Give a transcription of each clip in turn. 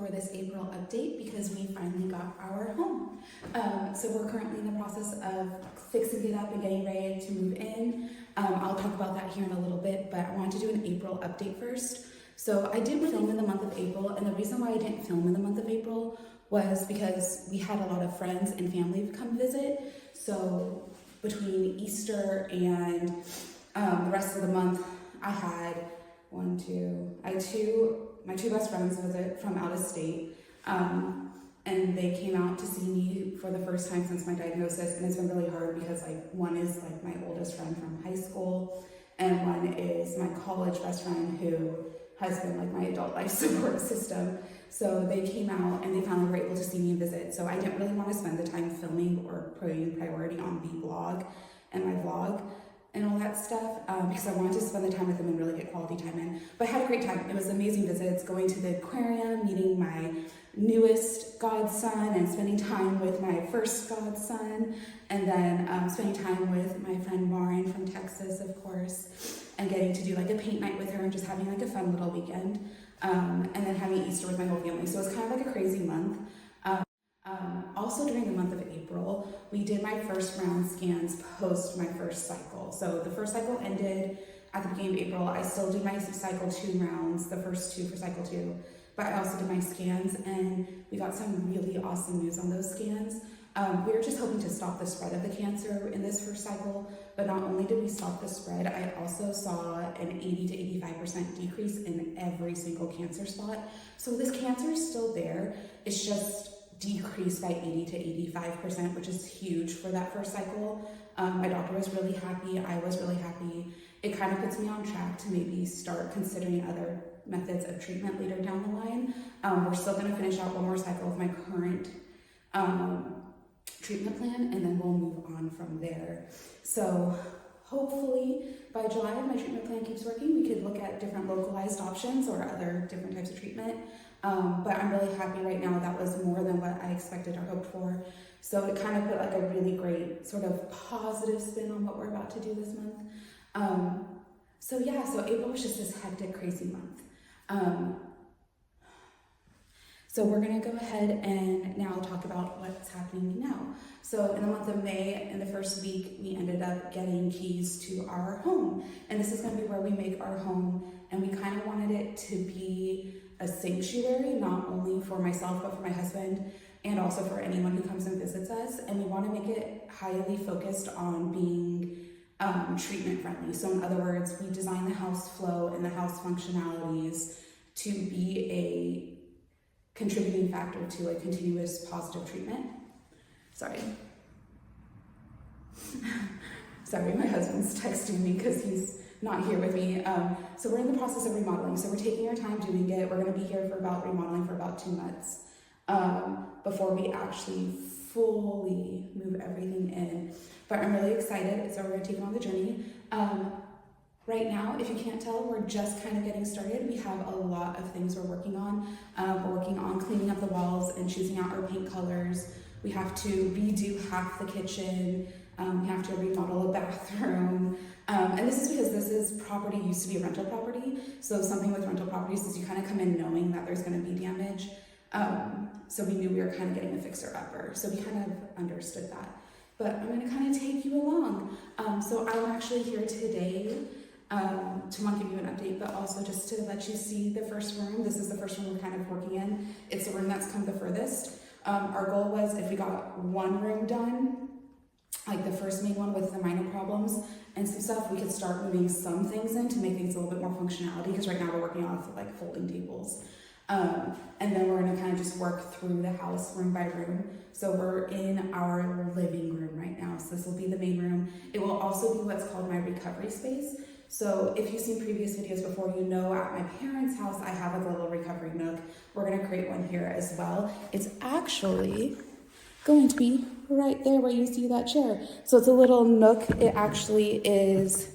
for this April update because we finally got our home. So we're currently in the process of fixing it up and getting ready to move in. I'll talk about that here in a little bit, but I wanted to do an April update first. So I didn't film in the month of April, and the reason why I didn't film in the month of April was because we had a lot of friends and family come visit. So between Easter and the rest of the month, I had my two best friends visit from out of state, and they came out to see me for the first time since my diagnosis, and it's been really hard because one is my oldest friend from high school, and one is my college best friend who has been my adult life support system. So they came out and they finally were able to see me and visit. So I didn't really want to spend the time filming or putting priority on the vlog and my vlog and all that stuff because I wanted to spend the time with them and really get quality time in. But I had a great time. It was amazing visits, going to the aquarium, meeting my newest godson and spending time with my first godson, and then spending time with my friend Lauren from Texas, of course, and getting to do a paint night with her and just having a fun little weekend, and then having Easter with my whole family. So it was kind of a crazy month. Also during the month of April, we did my first round scans post my first cycle. So the first cycle ended at the beginning of April. I still do my cycle 2 rounds, the first 2 for cycle 2, but I also did my scans, and we got some really awesome news on those scans. We were just hoping to stop the spread of the cancer in this first cycle, but not only did we stop the spread, I also saw an 80 to 85% decrease in every single cancer spot. So this cancer is still there, it's just decreased by 80 to 85%, which is huge for that first cycle. My doctor was really happy, I was really happy. It kind of puts me on track to maybe start considering other methods of treatment later down the line. We're still going to finish out one more cycle of my current treatment plan, and then we'll move on from there. So hopefully by July, if my treatment plan keeps working, we could look at different localized options or other different types of treatment. But I'm really happy right now. That was more than what I expected or hoped for. So it kind of put a really great sort of positive spin on what we're about to do this month. So April was just this hectic, crazy month. So we're gonna go ahead and now talk about what's happening now. So in the month of May, in the first week, we ended up getting keys to our home. And this is gonna be where we make our home. And we kind of wanted it to be a sanctuary, not only for myself, but for my husband, and also for anyone who comes and visits us. And we want to make it highly focused on being treatment friendly. So in other words, we design the house flow and the house functionalities to be a contributing factor to a continuous positive treatment. Sorry, my husband's texting me because he's not here with me. So we're in the process of remodeling. So we're taking our time doing it. We're going to be here for remodeling for about 2 months before we actually fully move everything in. But I'm really excited. So we're going to take on the journey. Right now, if you can't tell, we're just kind of getting started. We have a lot of things we're working on. We're working on cleaning up the walls and choosing out our paint colors. We have to redo half the kitchen. We have to remodel a bathroom. And this is because this property used to be a rental property. So something with rental properties is you kind of come in knowing that there's going to be damage. So we knew we were kind of getting a fixer-upper. So we kind of understood that. But I'm going to kind of take you along. So I'm actually here today to want to give you an update, but also just to let you see the first room. This is the first room we're kind of working in. It's the room that's come the furthest. Our goal was if we got one room done, the first main one with the minor problems and some stuff, we could start moving some things in to make things a little bit more functionality, because right now we're working off of folding tables. And then we're going to kind of just work through the house room by room. So we're in our living room right now. So this will be the main room. It will also be what's called my recovery space. So if you've seen previous videos before, you know at my parents' house, I have a little recovery nook. We're going to create one here as well. It's actually going to be right there where you see that chair. So it's a little nook. It actually is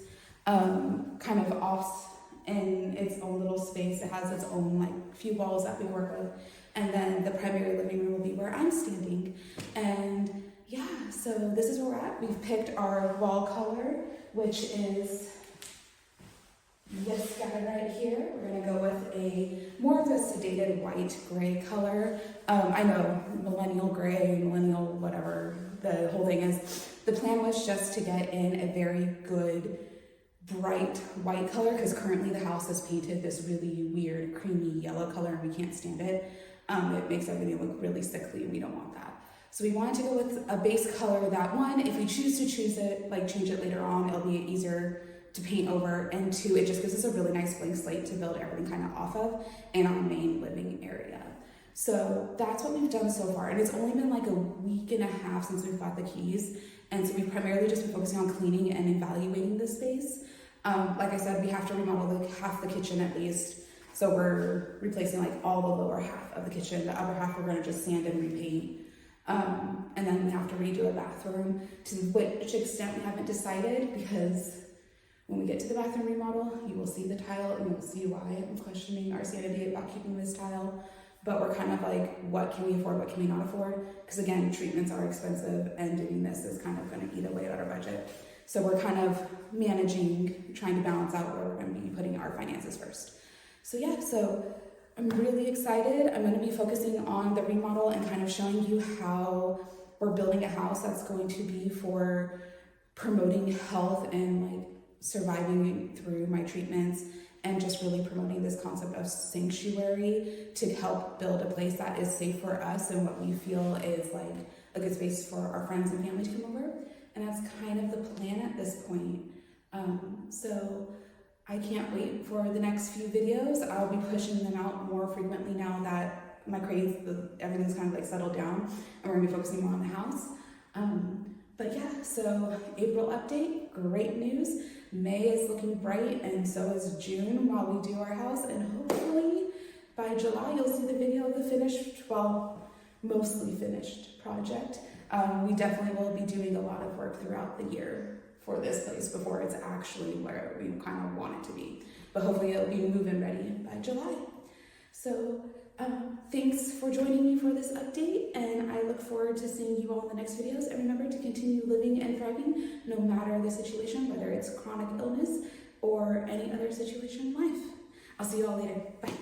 kind of off in its own little space. It has its own few walls that we work with. And then the primary living room will be where I'm standing. And yeah, so this is where we're at. We've picked our wall color, which is this guy right here. We're gonna go with a more of a sedated white gray color. I know, millennial gray, millennial whatever the whole thing is. The plan was just to get in a very good bright white color, because currently the house is painted this really weird creamy yellow color and we can't stand it. It makes everything look really sickly and we don't want that. So we wanted to go with a base color that, one, if we choose to choose it, like change it later on, it'll be easier to paint over, and two, it just gives us a really nice blank slate to build everything kind of off of in our main living area. So that's what we've done so far, and it's only been like a week and a half since we've got the keys, and so we've primarily just been focusing on cleaning and evaluating the space. Like I said, we have to remodel like half the kitchen at least, so we're replacing like all the lower half of the kitchen. The upper half we're going to just sand and repaint. And then we have to redo a bathroom. To which extent we haven't decided, because when we get to the bathroom remodel, you will see the tile and you'll see why I'm questioning our sanity about keeping this tile. But we're kind of like, what can we afford, what can we not afford? Because again, treatments are expensive and doing this is kind of going to eat away at our budget. So we're kind of managing, trying to balance out where we're going to be putting our finances first. So yeah, so I'm really excited. I'm going to be focusing on the remodel and kind of showing you how we're building a house that's going to be for promoting health and like surviving through my treatments, and just really promoting this concept of sanctuary to help build a place that is safe for us and what we feel is like a good space for our friends and family to come over. And that's kind of the plan at this point. So I can't wait for the next few videos. I'll be pushing them out more frequently now that my everything's kind of like settled down and we're gonna be focusing more on the house. But yeah, so April update, great news. May is looking bright, and so is June while we do our house, and hopefully by July you'll see the video of the finished, well, mostly finished project. We definitely will be doing a lot of work throughout the year for this place before it's actually where we kind of want it to be. But hopefully it'll be move-in ready by July. So thanks for joining me for this update, and I look forward to seeing you all in the next videos. And remember to continue living and thriving no matter the situation, whether it's chronic illness or any other situation in life. I'll see you all later. Bye.